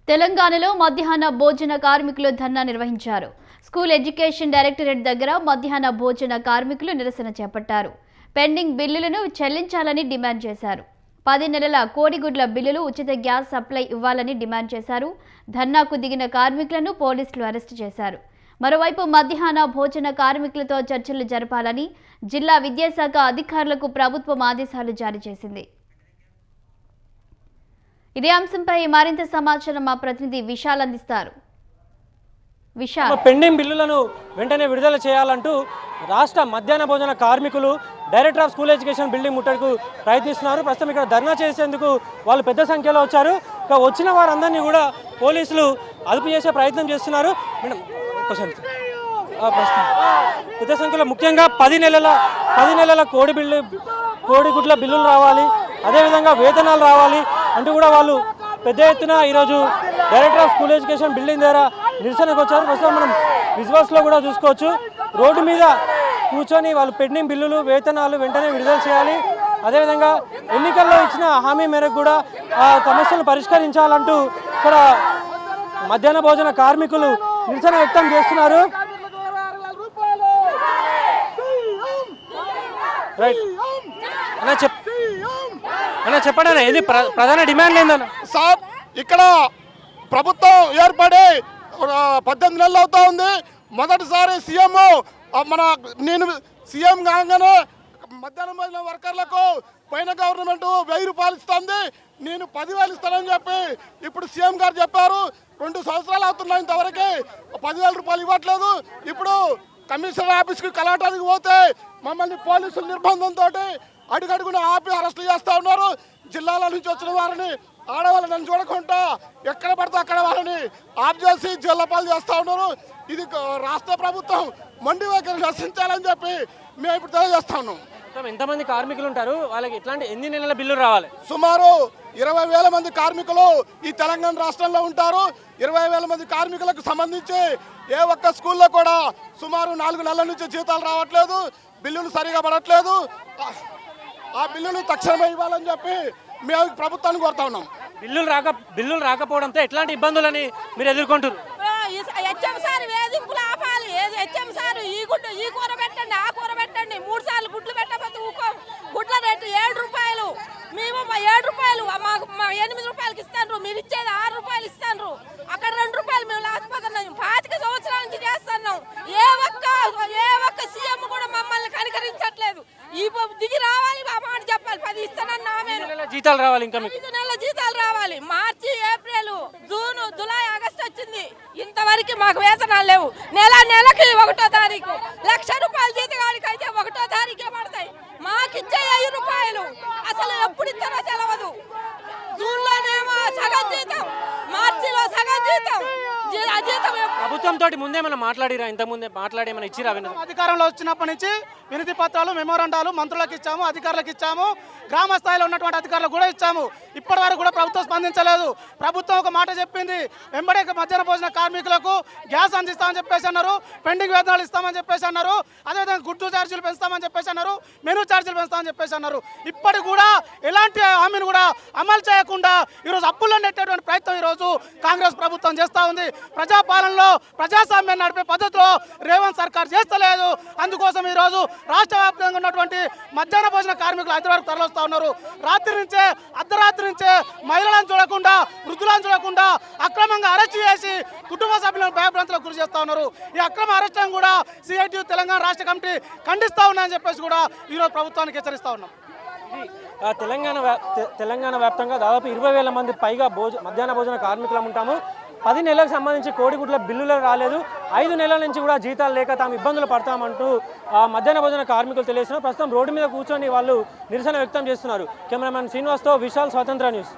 తెలంగాణలో మధ్యాహ్న భోజన కార్మికులు ధర్నా నిర్వహించారు. స్కూల్ ఎడ్యుకేషన్ డైరెక్టరేట్ దగ్గర మధ్యాహ్న భోజన కార్మికులు నిరసన చేపట్టారు. పెండింగ్ బిల్లులను చెల్లించాలని డిమాండ్ చేశారు. 10 నెలల కోడిగుడ్ల బిల్లులు, ఉచిత గ్యాస్ సప్లై ఇవ్వాలని డిమాండ్ చేశారు. ధర్నాకు దిగిన కార్మికులను పోలీసులు అరెస్టు చేశారు. మరోవైపు మధ్యాహ్న భోజన కార్మికులతో చర్చలు జరపాలని జిల్లా విద్యాశాఖ అధికారులకు ప్రభుత్వం ఆదేశాలు జారీ చేసింది. ఇదే అంశంపై మరింత సమాచారం మా ప్రతినిధి విశాల్ అందిస్తారు. పెండింగ్ బిల్లులను వెంటనే విడుదల చేయాలంటూ రాష్ట్ర మధ్యాహ్న భోజన కార్మికులు director of school education building ముట్టడికి ప్రయత్నిస్తున్నారు. ప్రస్తుతం ఇక్కడ ధర్నా చేసేందుకు వాళ్ళు పెద్ద సంఖ్యలో వచ్చారు. ఇక వచ్చిన వారందరినీ కూడా పోలీసులు అదుపు చేసే ప్రయత్నం చేస్తున్నారు. మేడం పెద్ద సంఖ్యలో ముఖ్యంగా 10 నెలల కోడిగుడ్ల బిల్లులు రావాలి, అదేవిధంగా వేతనాలు రావాలి అంటూ కూడా వాళ్ళు పెద్ద ఎత్తున ఈరోజు director of school education building దగ్గర నిరసనకు వచ్చారు. ప్రస్తుతం మనం విజువల్స్లో కూడా చూసుకోవచ్చు. రోడ్డు మీద కూర్చొని వాళ్ళు పెండింగ్ బిల్లులు, వేతనాలు వెంటనే విడుదల చేయాలి, అదేవిధంగా ఎన్నికల్లో ఇచ్చిన హామీ మేరకు కూడా ఆ సమస్యలను పరిష్కరించాలంటూ ఇక్కడ మధ్యాహ్న భోజన కార్మికులు నిరసన వ్యక్తం చేస్తున్నారు. రైట్ అన్న చెప్పండి, ఇది ప్రధాన డిమాండ్ ఏందన్న? సార్, ఇక్కడ ప్రభుత్వం ఏర్పడి 18 నెలలు అవుతా ఉంది. మొదటిసారి సీఎం నేను సీఎం కాగానే మధ్యాహ్న భోజన వర్కర్లకు పైన గవర్నమెంట్ 1000 రూపాయలు ఇస్తుంది, నేను 10,000 ఇస్తానని చెప్పి ఇప్పుడు సీఎం గారు చెప్పారు. 2 సంవత్సరాలు అవుతున్నాయి, ఇంతవరకు 10,000 రూపాయలు ఇవ్వట్లేదు. ఇప్పుడు కమిషనర్ ఆఫీస్కి కలవటానికి పోతే మమ్మల్ని పోలీసుల నిర్బంధంతో అడుగడుగున ఆపి అరెస్ట్ చేస్తూ ఉన్నారు. జిల్లాల నుంచి వచ్చిన వారిని, ఆడవాళ్ళని చూడకుండా ఎక్కడ పడితే అక్కడ వాళ్ళని ఆఫ్ చేసి జైళ్ళపాలు చేస్తూ ఉన్నారు. ఇది రాష్ట్ర ప్రభుత్వం మొండి వైఖరి నశించాలని చెప్పి మేము ఇప్పుడు తెలియజేస్తా ఉన్నాం. ఎంతమంది కార్మికులు ఉంటారు, వాళ్ళకి ఎన్ని నెలల బిల్లు రావాలి? సుమారు 20,000 మంది కార్మికులు ఈ తెలంగాణ రాష్ట్రంలో ఉంటారు. 20,000 మంది కార్మికులకు సంబంధించి ఏ ఒక్క స్కూల్లో కూడా సుమారు 4 నెలల నుంచి జీతాలు రావట్లేదు, బిల్లులు సరిగా పడట్లేదు. ఆ బిల్లులు తక్షణమే ఇవ్వాలని చెప్పి మేము ప్రభుత్వాన్ని కోరుతా ఉన్నాం. బిల్లులు రాకపోవడంతో ఎట్లాంటి ఇబ్బందులని మీరు ఎదుర్కొంటారు? హెచ్ఎం సార్ వేధింపులు ఆపాలి. హెచ్ఎం సార్ ఈ కూర పెట్టండి, ఆ కూర పెట్టండి, 3 సార్లు గుడ్లు పెట్టకపోతే గుడ్ల రేటు 7 రూపాయలు. మేము 7 రూపాయలు మాకు 8 రూపాయలకి ఇస్తాను, మీరు ఇచ్చేది 6 రూపాయలు ఇస్తాను. అక్కడ 2 రూపాయలు మేము లాసిపోతున్నాం. 25 సంవత్సరాల నుంచి చేస్తున్నాం. ఏ ఒక్క సీఎం కూడా మమ్మల్ని కనికరించట్లేదు. ఈ దిగి రావాలి, ఆ మాట చెప్పాలి. 10 ఇస్తానన్నా జీతాలు రావాలి, ఇంకా 5 నెలల జీతాలు రావాలి. మార్చి, ఏప్రిల్, జూన్, జూలై, ఆగస్టు వచ్చింది, ఇంతవరకు మాకు వేతనాలు లేవు. నెలకి 1వ తారీఖు 1,00,000 రూపాయలు జీతగాడికి అయితే 1వ తారీఖే పడతాయి. మాకిచ్చే 5 రూపాయలు అసలు ఎప్పుడు ఇస్తారో తెలవదు. జూన్లోనేమో సగం జీతం, మార్చిలో సగం జీతం. ప్రభుత్వంతో ముందేమైనా మాట్లాడిరా? ఇంతకుముందే మాట్లాడేమైనా ఇచ్చిరా? అధికారంలో వచ్చినప్పటి నుంచి వినతి పత్రాలు, మెమోరాండాలు మంత్రులకు ఇచ్చాము, అధికారులకు ఇచ్చాము, గ్రామ స్థాయిలో ఉన్నటువంటి అధికారులకు కూడా ఇచ్చాము. ఇప్పటి వరకు కూడా ప్రభుత్వం స్పందించలేదు. ప్రభుత్వం ఒక మాట చెప్పింది, వెంబడే మధ్యాహ్న భోజన కార్మికులకు గ్యాస్ అందిస్తామని చెప్పేసి అన్నారు, పెండింగ్ వేతనాలు ఇస్తామని చెప్పేసి అన్నారు, అదేవిధంగా గుడ్డు ఛార్జీలు పెంచుతామని చెప్పేసి అన్నారు, మెనూ ఛార్జీలు పెంచుతామని చెప్పేసి అన్నారు. ఇప్పటికి కూడా ఎలాంటి హామీని కూడా అమలు చేయకుండా ఈరోజు అప్పుల్లో నెట్టేటువంటి ప్రయత్నం ఈరోజు కాంగ్రెస్ ప్రభుత్వం చేస్తూ ఉంది. ప్రజాపాలనలో ప్రజాస్వామ్యాన్ని నడిపే పద్ధతిలో రేవంత్ సర్కార్ చేస్తలేదు. అందుకోసం ఈరోజు రాష్ట్ర వ్యాప్తంగా ఉన్నటువంటి మధ్యాహ్న భోజన కార్మికులు హైదరాబాద్ తరలిస్తూ ఉన్నారు. అర్ధరాత్రి నుంచే మహిళలను చూడకుండా, వృద్ధులను చూడకుండా అక్రమంగా అరెస్ట్ చేసి కుటుంబ సభ్యులను భయభ్రాంతులకు గురి చేస్తూ ఉన్నారు. ఈ అక్రమ అరెస్టులను కూడా సిఐటియు తెలంగాణ రాష్ట్ర కమిటీ ఖండిస్తూ ఉన్నాయని చెప్పేసి కూడా ఈరోజు ప్రభుత్వానికి హెచ్చరిస్తూ ఉన్నాం. తెలంగాణ వ్యాప్తంగా దాదాపు 20,000 మంది పైగా మధ్యాహ్న భోజన కార్మికులం ఉంటాము. 10 నెలలకు సంబంధించి కోడిగుడ్ల బిల్లులు రాలేదు. 5 నెలల నుంచి కూడా జీతాలు లేక తాము ఇబ్బందులు పడతామంటూ మధ్యాహ్న భోజన కార్మికులు తెలియజేస్తున్నారు. ప్రస్తుతం రోడ్డు మీద కూర్చొని వాళ్ళు నిరసన వ్యక్తం చేస్తున్నారు. కెమెరామెన్ శ్రీనివాస్తో విశాల్, స్వతంత్ర న్యూస్.